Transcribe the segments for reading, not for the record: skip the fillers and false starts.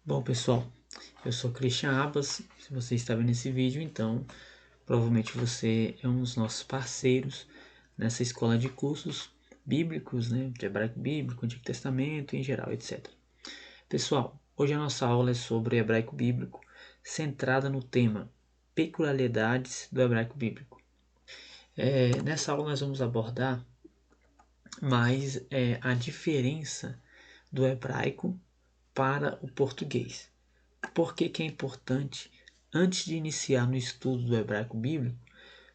Bom, pessoal, eu sou Christian Abas. Se você está vendo esse vídeo, então provavelmente você é um dos nossos parceiros nessa escola de cursos bíblicos, né, de hebraico bíblico, Antigo Testamento em geral, etc. Pessoal, hoje a nossa aula é sobre hebraico bíblico, centrada no tema peculiaridades do hebraico bíblico. Nessa aula nós vamos abordar mais a diferença do hebraico para o português. Por que é importante, antes de iniciar no estudo do hebraico bíblico,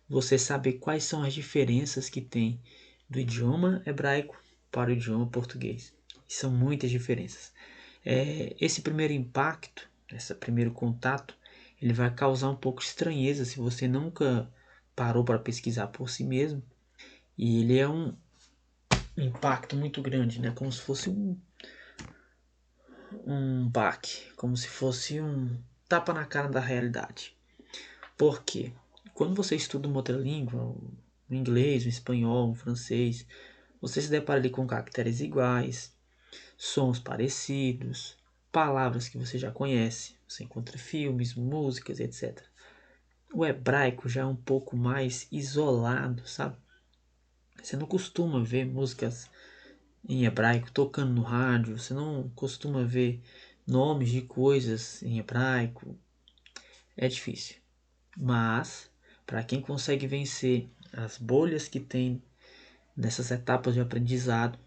você saber quais são as diferenças que tem do idioma hebraico para o idioma português? E são muitas diferenças. Esse primeiro impacto, esse primeiro contato, ele vai causar um pouco de estranheza se você nunca parou para pesquisar por si mesmo. E ele é um impacto muito grande, né? Como se fosse um baque, como se fosse um tapa na cara da realidade. Por quê? Quando você estuda uma outra língua, o inglês, o espanhol, o francês, você se depara ali com caracteres iguais, sons parecidos, palavras que você já conhece, você encontra filmes, músicas, etc. O hebraico já é um pouco mais isolado, sabe? Você não costuma ver músicas em hebraico tocando no rádio, você não costuma ver nomes de coisas em hebraico. É difícil. Mas, para quem consegue vencer as bolhas que tem nessas etapas de aprendizado,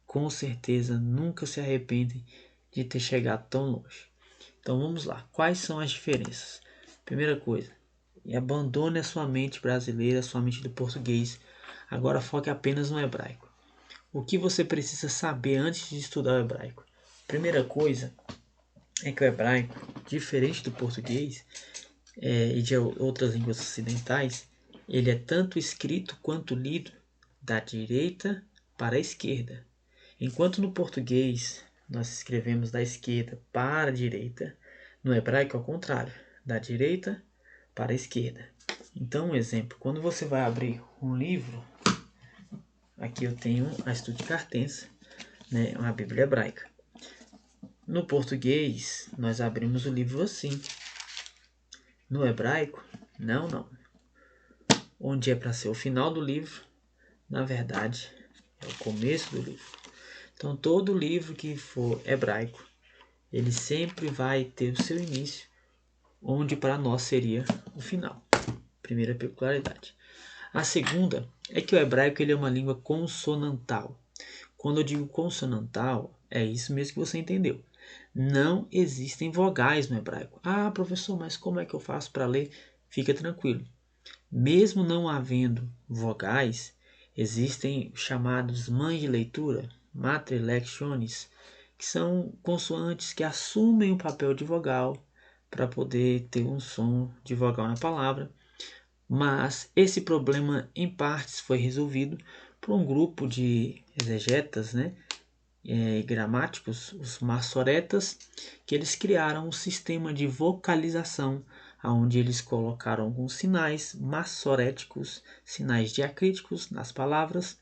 com certeza nunca se arrependem de ter chegado tão longe. Então vamos lá. Quais são as diferenças? Primeira coisa, abandone a sua mente brasileira, a sua mente do português. Agora foque apenas no hebraico. O que você precisa saber antes de estudar o hebraico? Primeira coisa é que o hebraico, diferente do português e de outras línguas ocidentais, ele é tanto escrito quanto lido da direita para a esquerda. Enquanto no português nós escrevemos da esquerda para a direita, no hebraico é o contrário, da direita para a esquerda. Então, um exemplo, quando você vai abrir um livro, aqui eu tenho a Estude Cartense, né, uma Bíblia hebraica. No português, nós abrimos o livro assim. No hebraico, não. Onde é para ser o final do livro, na verdade, é o começo do livro. Então, todo livro que for hebraico, ele sempre vai ter o seu início, onde para nós seria o final. Primeira peculiaridade. A segunda é que o hebraico ele é uma língua consonantal. Quando eu digo consonantal, é isso mesmo que você entendeu. Não existem vogais no hebraico. Ah, professor, mas como é que eu faço para ler? Fica tranquilo. Mesmo não havendo vogais, existem chamados mães de leitura, matrilectiones, que são consoantes que assumem o papel de vogal para poder ter um som de vogal na palavra. Mas esse problema, em partes, foi resolvido por um grupo de exegetas, né, gramáticos, os massoretas, que eles criaram um sistema de vocalização, onde eles colocaram alguns sinais massoréticos, sinais diacríticos nas palavras,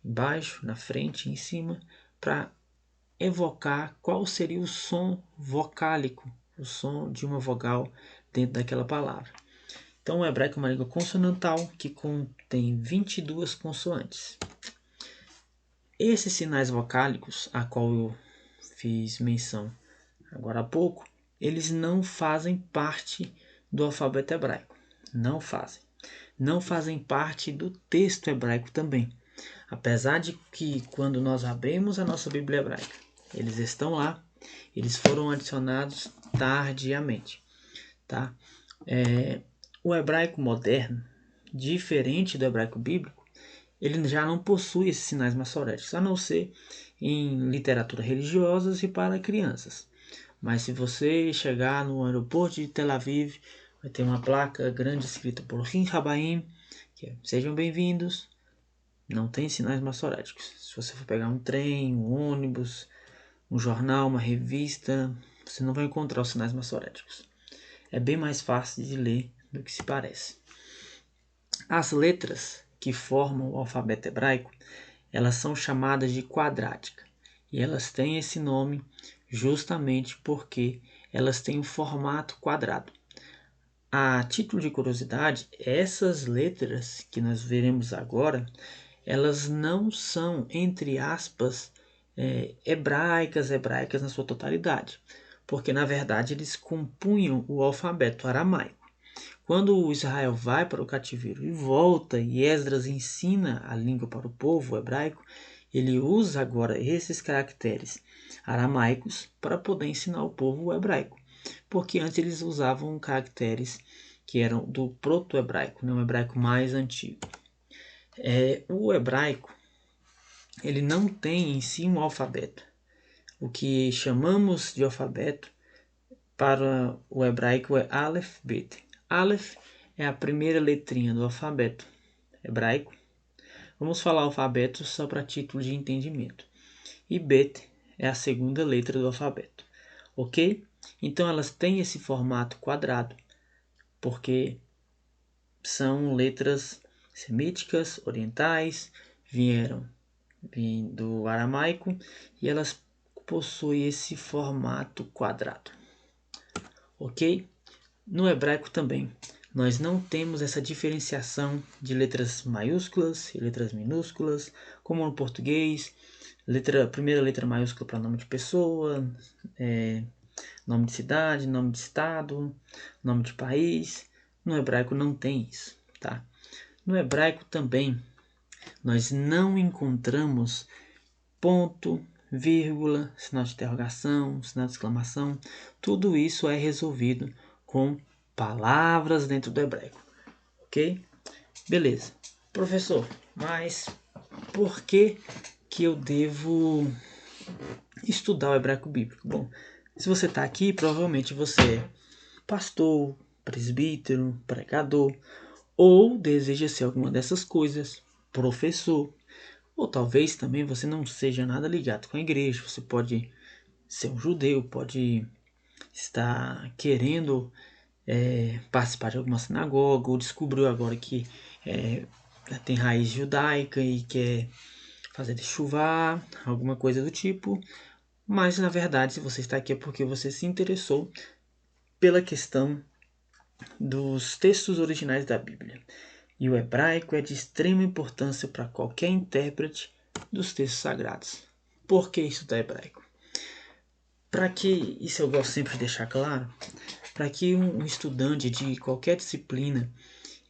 embaixo, na frente e em cima, para evocar qual seria o som vocálico, o som de uma vogal dentro daquela palavra. Então, o hebraico é uma língua consonantal que contém 22 consoantes. Esses sinais vocálicos, a qual eu fiz menção agora há pouco, eles não fazem parte do alfabeto hebraico. Não fazem. Não fazem parte do texto hebraico também. Apesar de que quando nós abrimos a nossa Bíblia hebraica, eles estão lá, eles foram adicionados tardiamente. Tá? O hebraico moderno, diferente do hebraico bíblico, ele já não possui esses sinais massoréticos, a não ser em literatura religiosa e para crianças. Mas se você chegar no aeroporto de Tel Aviv, vai ter uma placa grande escrita por Rim Rabaim, que é sejam bem-vindos. Não tem sinais massoréticos. Se você for pegar um trem, um ônibus, um jornal, uma revista, você não vai encontrar os sinais massoréticos. É bem mais fácil de ler do que se parece. As letras que formam o alfabeto hebraico, elas são chamadas de quadrática. E elas têm esse nome justamente porque elas têm um formato quadrado. A título de curiosidade, essas letras que nós veremos agora, elas não são, entre aspas, hebraicas na sua totalidade, porque na verdade eles compunham o alfabeto aramaico. Quando Israel vai para o cativeiro e volta, e Esdras ensina a língua para o povo hebraico, ele usa agora esses caracteres aramaicos para poder ensinar o povo hebraico, porque antes eles usavam caracteres que eram do proto-hebraico, um hebraico mais antigo. O hebraico ele não tem em si um alfabeto. O que chamamos de alfabeto para o hebraico é Aleph, Bet. Aleph é a primeira letrinha do alfabeto hebraico. Vamos falar alfabeto só para título de entendimento. E Bet é a segunda letra do alfabeto. Ok? Então elas têm esse formato quadrado, porque são letras semíticas, orientais, vieram do aramaico e elas possuem esse formato quadrado. Ok? No hebraico também, nós não temos essa diferenciação de letras maiúsculas e letras minúsculas, como no português, primeira letra maiúscula para nome de pessoa, nome de cidade, nome de estado, nome de país. No hebraico não tem isso, tá? No hebraico também, nós não encontramos ponto, vírgula, sinal de interrogação, sinal de exclamação. Tudo isso é resolvido com palavras dentro do hebraico, ok? Beleza. Professor, mas por que eu devo estudar o hebraico bíblico? Bom, se você está aqui, provavelmente você é pastor, presbítero, pregador, ou deseja ser alguma dessas coisas, professor, ou talvez também você não seja nada ligado com a igreja, você pode ser um judeu, pode estar querendo participar de alguma sinagoga, ou descobriu agora que tem raiz judaica e quer fazer de chuva, alguma coisa do tipo. Mas na verdade, se você está aqui é porque você se interessou pela questão dos textos originais da Bíblia. E o hebraico é de extrema importância para qualquer intérprete dos textos sagrados. Por que isso da hebraico? Para que, isso eu gosto sempre de deixar claro, para que um estudante de qualquer disciplina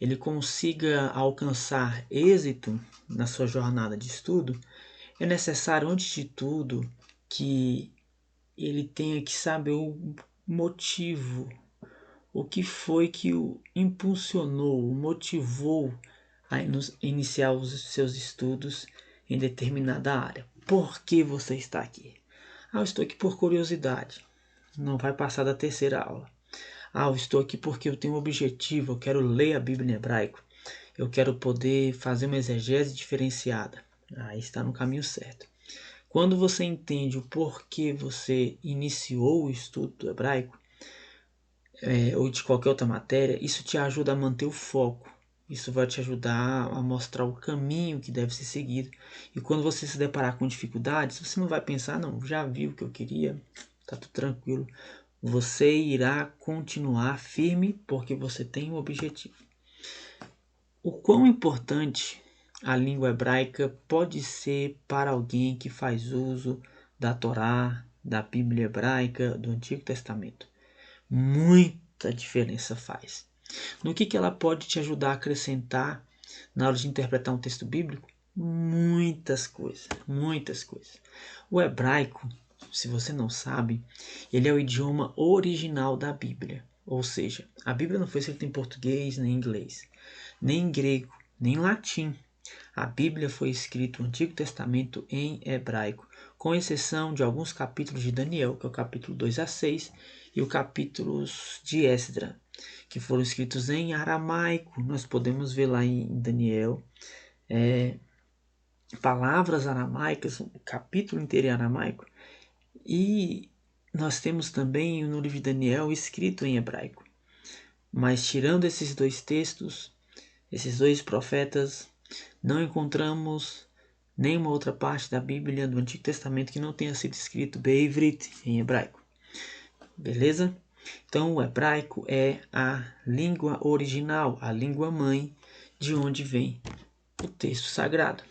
ele consiga alcançar êxito na sua jornada de estudo, é necessário, antes de tudo, que ele tenha que saber o motivo, o que foi que o impulsionou, o motivou a iniciar os seus estudos em determinada área. Por que você está aqui? Eu estou aqui por curiosidade. Não vai passar da terceira aula. Eu estou aqui porque eu tenho um objetivo, eu quero ler a Bíblia em hebraico. Eu quero poder fazer uma exegese diferenciada. Aí está no caminho certo. Quando você entende o porquê você iniciou o estudo do hebraico, ou de qualquer outra matéria, isso te ajuda a manter o foco. Isso vai te ajudar a mostrar o caminho que deve ser seguido. E quando você se deparar com dificuldades, você não vai pensar, não, já vi o que eu queria, tá tudo tranquilo. Você irá continuar firme porque você tem um objetivo. O quão importante a língua hebraica pode ser para alguém que faz uso da Torá, da Bíblia hebraica, do Antigo Testamento? Muita diferença faz. No que ela pode te ajudar a acrescentar na hora de interpretar um texto bíblico? Muitas coisas, muitas coisas. O hebraico, se você não sabe, ele é o idioma original da Bíblia. Ou seja, a Bíblia não foi escrita em português, nem em inglês, nem em grego, nem em latim. A Bíblia foi escrita, o Antigo Testamento, em hebraico, com exceção de alguns capítulos de Daniel, que é o capítulo 2 a 6, e os capítulos de Esdra, que foram escritos em aramaico. Nós podemos ver lá em Daniel palavras aramaicas, o capítulo inteiro em aramaico. E nós temos também no livro de Daniel escrito em hebraico. Mas tirando esses dois textos, esses dois profetas, não encontramos nenhuma outra parte da Bíblia do Antigo Testamento que não tenha sido escrito Beivrit, em hebraico. Beleza? Então, o hebraico é a língua original, a língua mãe, de onde vem o texto sagrado.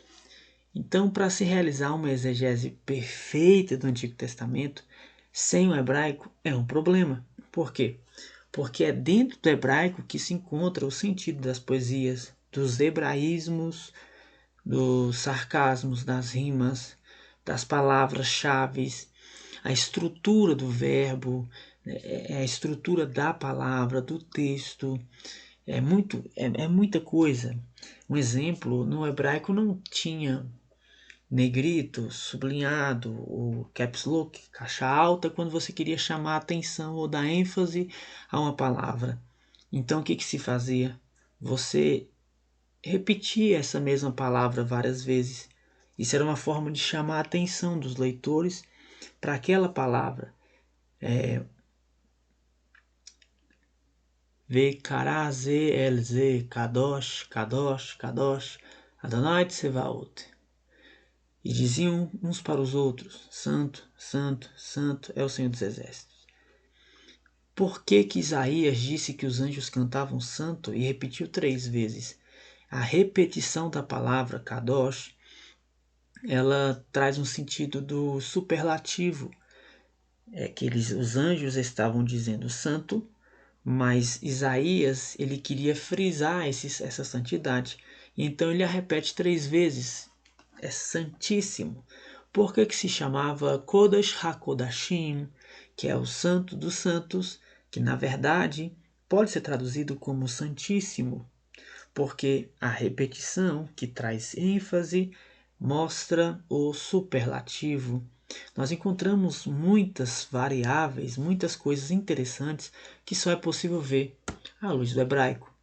Então, para se realizar uma exegese perfeita do Antigo Testamento, sem o hebraico é um problema. Por quê? Porque é dentro do hebraico que se encontra o sentido das poesias, dos hebraísmos, dos sarcasmos, das rimas, das palavras-chave, a estrutura do verbo, a estrutura da palavra, do texto. É muita coisa. Um exemplo, no hebraico não tinha negrito, sublinhado, o caps lock, caixa alta, quando você queria chamar a atenção ou dar ênfase a uma palavra. Então o que se fazia? Você repetia essa mesma palavra várias vezes. Isso era uma forma de chamar a atenção dos leitores para aquela palavra. Ve-kara-ze el-ze, kadosh, kadosh, kadosh, Adonai Tsevaot. E diziam uns para os outros: Santo, Santo, Santo é o Senhor dos Exércitos. Por que Isaías disse que os anjos cantavam santo e repetiu 3 vezes? A repetição da palavra Kadosh, ela traz um sentido do superlativo. É que os anjos estavam dizendo santo, mas Isaías ele queria frisar essa santidade. Então ele a repete 3 vezes. É santíssimo. Por que se chamava Kodesh HaKodashim, que é o santo dos santos, que na verdade pode ser traduzido como santíssimo, porque a repetição que traz ênfase mostra o superlativo. Nós encontramos muitas variáveis, muitas coisas interessantes que só é possível ver à luz do hebraico.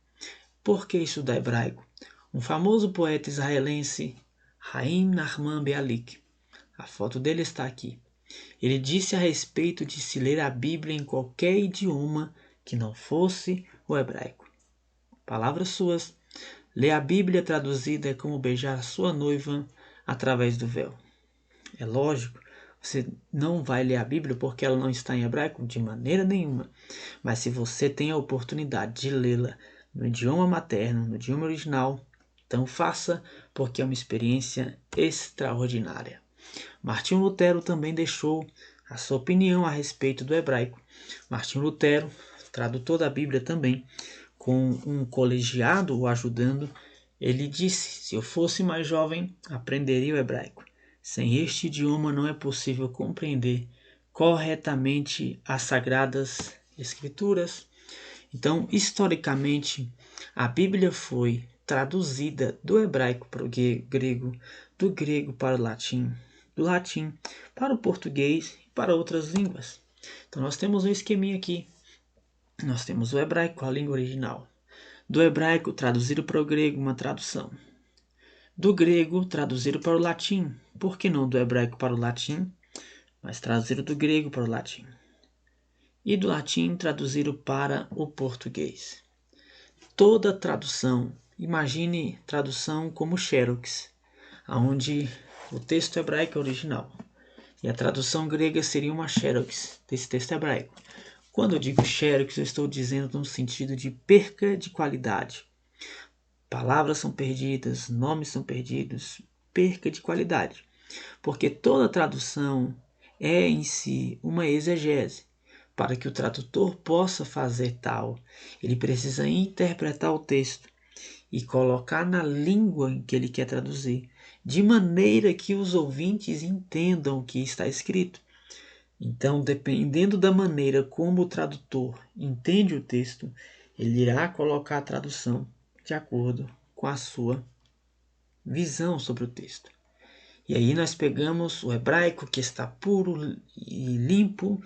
Por que estudar hebraico? Um famoso poeta israelense, Haim Nahman Bealik, a foto dele está aqui. Ele disse a respeito de se ler a Bíblia em qualquer idioma que não fosse o hebraico. Palavras suas. Ler a Bíblia traduzida é como beijar sua noiva através do véu. É lógico, você não vai ler a Bíblia porque ela não está em hebraico de maneira nenhuma. Mas se você tem a oportunidade de lê-la no idioma materno, no idioma original, então faça, porque é uma experiência extraordinária. Martinho Lutero também deixou a sua opinião a respeito do hebraico. Martinho Lutero, tradutor da Bíblia também, com um colegiado o ajudando, ele disse: se eu fosse mais jovem, aprenderia o hebraico. Sem este idioma não é possível compreender corretamente as sagradas escrituras. Então, historicamente, a Bíblia foi traduzida do hebraico para o grego, do grego para o latim, do latim para o português e para outras línguas. Então, nós temos um esqueminha aqui. Nós temos o hebraico, a língua original. Do hebraico traduzido para o grego, uma tradução. Do grego traduzido para o latim. Por que não do hebraico para o latim, mas traduzido do grego para o latim? E do latim traduzido para o português. Toda tradução, imagine tradução como Xerox, onde o texto hebraico é original e a tradução grega seria uma Xerox desse texto hebraico. Quando eu digo Xerox, eu estou dizendo no sentido de perca de qualidade. Palavras são perdidas, nomes são perdidos, perca de qualidade. Porque toda tradução é em si uma exegese. Para que o tradutor possa fazer tal, ele precisa interpretar o texto e colocar na língua em que ele quer traduzir, de maneira que os ouvintes entendam o que está escrito. Então, dependendo da maneira como o tradutor entende o texto, ele irá colocar a tradução de acordo com a sua visão sobre o texto. E aí nós pegamos o hebraico, que está puro e limpo,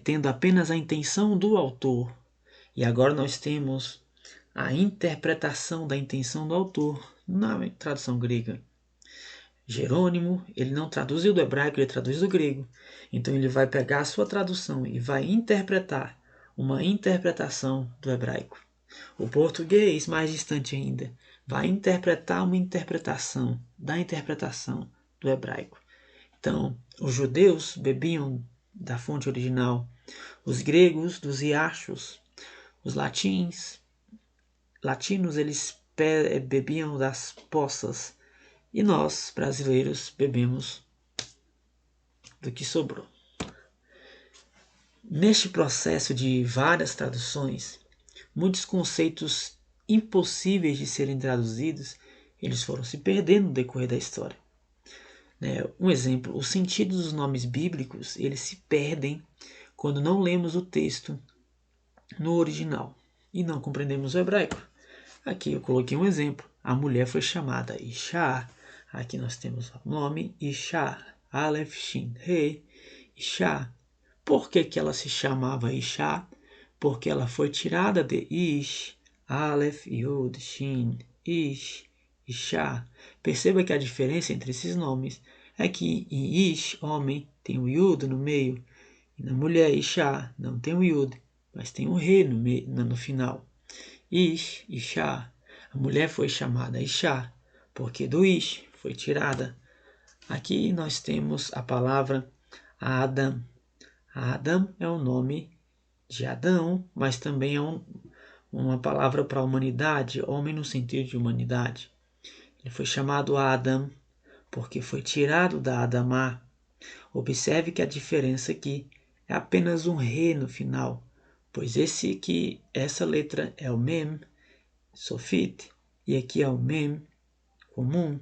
tendo apenas a intenção do autor. E agora nós temos a interpretação da intenção do autor na tradução grega. Jerônimo, ele não traduziu do hebraico, ele traduz do grego. Então ele vai pegar a sua tradução e vai interpretar uma interpretação do hebraico. O português, mais distante ainda, vai interpretar uma interpretação da interpretação do hebraico. Então, os judeus bebiam da fonte original, os gregos dos riachos, os latinos eles bebiam das poças, e nós, brasileiros, bebemos do que sobrou. Neste processo de várias traduções, muitos conceitos impossíveis de serem traduzidos, eles foram se perdendo no decorrer da história. Um exemplo, o sentido dos nomes bíblicos, eles se perdem quando não lemos o texto no original e não compreendemos o hebraico. Aqui eu coloquei um exemplo. A mulher foi chamada Isha. Aqui nós temos o nome Isha, Aleph, Shin, He, Isha. Por que ela se chamava Isha? Porque ela foi tirada de Ish, Aleph, Yud, Shin, Ish, Isha. Perceba que a diferença entre esses nomes é que em Ish, homem, tem o Yud no meio, e na mulher, Isha, não tem o Yud, mas tem o Re no final. Ish, Isha. A mulher foi chamada Isha, porque do Ish foi tirada. Aqui nós temos a palavra Adam. Adam é o nome de Adão, mas também é uma palavra para a humanidade, homem no sentido de humanidade. Ele foi chamado Adam porque foi tirado da Adamá. Observe que a diferença aqui é apenas um Re no final, pois essa letra é o Mem, Sofit, e aqui é o Mem, comum.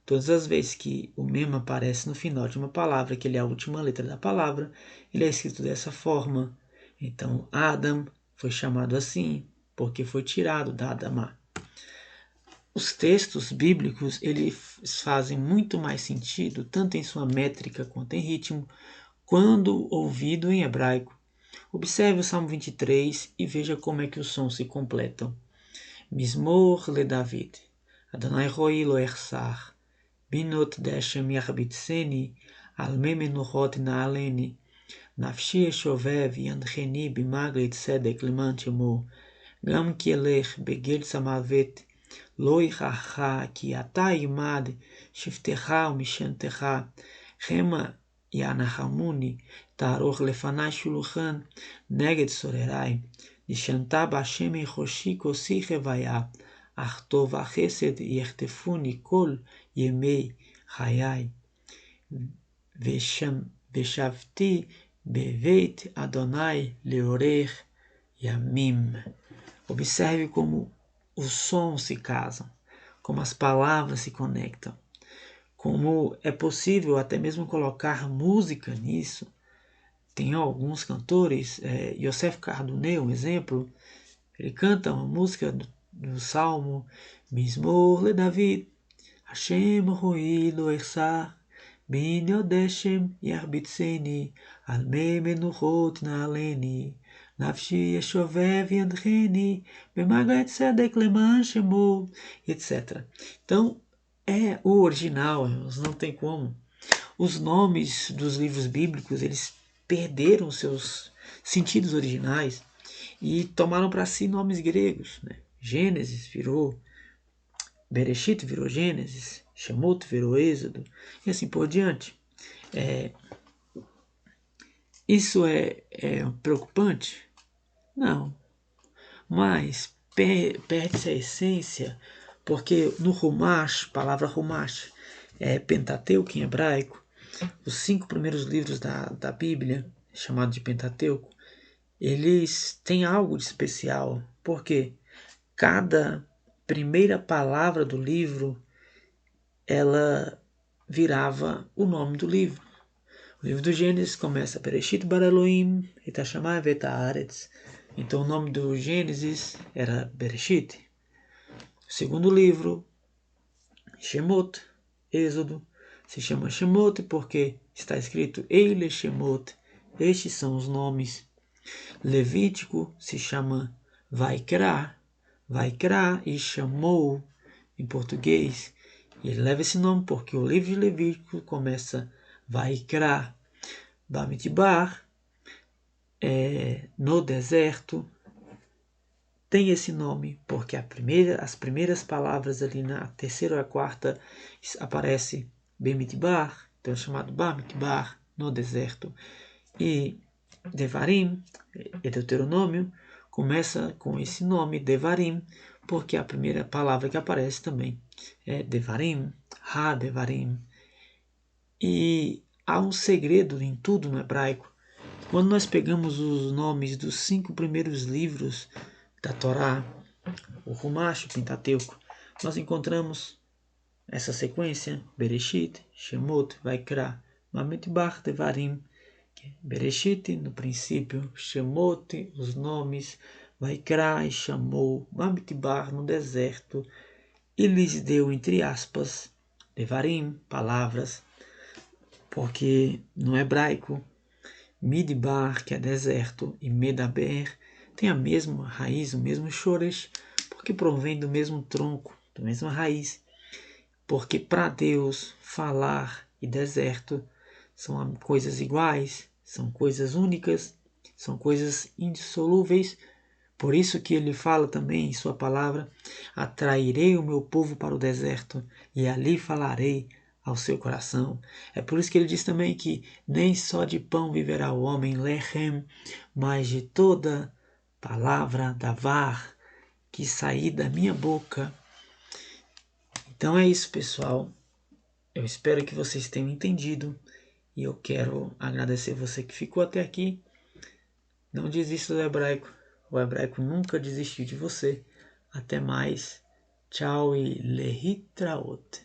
Todas as vezes que o Mem aparece no final de uma palavra, que ele é a última letra da palavra, ele é escrito dessa forma. Então, Adam foi chamado assim, porque foi tirado da Adamá. Os textos bíblicos, eles fazem muito mais sentido, tanto em sua métrica quanto em ritmo, quando ouvido em hebraico. Observe o Salmo 23 e veja como é que os sons se completam. Mizmor le David, Adonai roi lo echsar, binot deshem yarbitseni, al me menuchot naaleni, nafshi eshovev yandcheni bimagli tzedek leman temo, gam ki elech begel samavet, לא יכרעך כי אתה עמד שבטך ומשענתך, חמה ינחמוני, תערוך לפני שולחן נגד צורריי. נשענתה בהשם יחושי כוסי חוויה, אך טוב החסד יחטפוני כל ימי חיי. ושבתי בבית אדוני לאורך ימים. Observe como os sons se casam, como as palavras se conectam, como é possível até mesmo colocar música nisso. Tem alguns cantores, Yosef Cardunet, um exemplo, ele canta uma música do Salmo, Mizmor le David, Hashem roi lo echsar, bin yodeshem yarbitseni, al me menuchot naaleni, nafshi yeshovev yandcheni, bemagat tzedek leman shemo, etc. Então, é o original, não tem como. Os nomes dos livros bíblicos, eles perderam seus sentidos originais e tomaram para si nomes gregos. Gênesis virou Bereshit, virou Gênesis, Shemot virou Êxodo, e assim por diante. Isso é preocupante? Não. Mas perde-se a essência, porque no Humash, palavra Humash, é Pentateuco em hebraico, os 5 primeiros livros da Bíblia, chamados de Pentateuco, eles têm algo de especial, porque cada primeira palavra do livro, ela virava o nome do livro. O livro do Gênesis começa Bereshit bara Elohim et hashamayim ve'et haaretz. Então o nome do Gênesis era Bereshit. O segundo livro, Shemot, Êxodo, se chama Shemot porque está escrito Eile Shemot. Estes são os nomes. Levítico se chama Vaikra, Vaikra e chamou em português. E ele leva esse nome porque o livro de Levítico começa Vaikra. Bamidbar, no deserto, tem esse nome porque as primeiras palavras ali na terceira ou a quarta aparece Bemidbar, então é chamado Bamidbar, no deserto. E Devarim, Deuteronômio, começa com esse nome, Devarim, porque a primeira palavra que aparece também é Devarim, Ha-Devarim. E há um segredo em tudo no hebraico. Quando nós pegamos os nomes dos 5 primeiros livros da Torá, o Rumash, o Pentateuco, nós encontramos essa sequência: Bereshit, Shemot, Vaikra, Bamidbar, Devarim. Bereshit, no princípio, Shemot, os nomes, Vaikra e chamou, Bamidbar, no deserto, e lhes deu, entre aspas, Devarim, palavras, porque no hebraico, Midbar, que é deserto, e Medaber tem a mesma raiz, o mesmo shoresh, porque provém do mesmo tronco, da mesma raiz. Porque para Deus, falar e deserto são coisas iguais, são coisas únicas, são coisas indissolúveis. Por isso que ele fala também em sua palavra: atrairei o meu povo para o deserto e ali falarei ao seu coração. É por isso que ele diz também que nem só de pão viverá o homem, lechem, mas de toda palavra davar que sair da minha boca. Então é isso, pessoal. Eu espero que vocês tenham entendido e eu quero agradecer você que ficou até aqui. Não desista do hebraico. O hebraico nunca desistiu de você. Até mais. Tchau e lehitraot.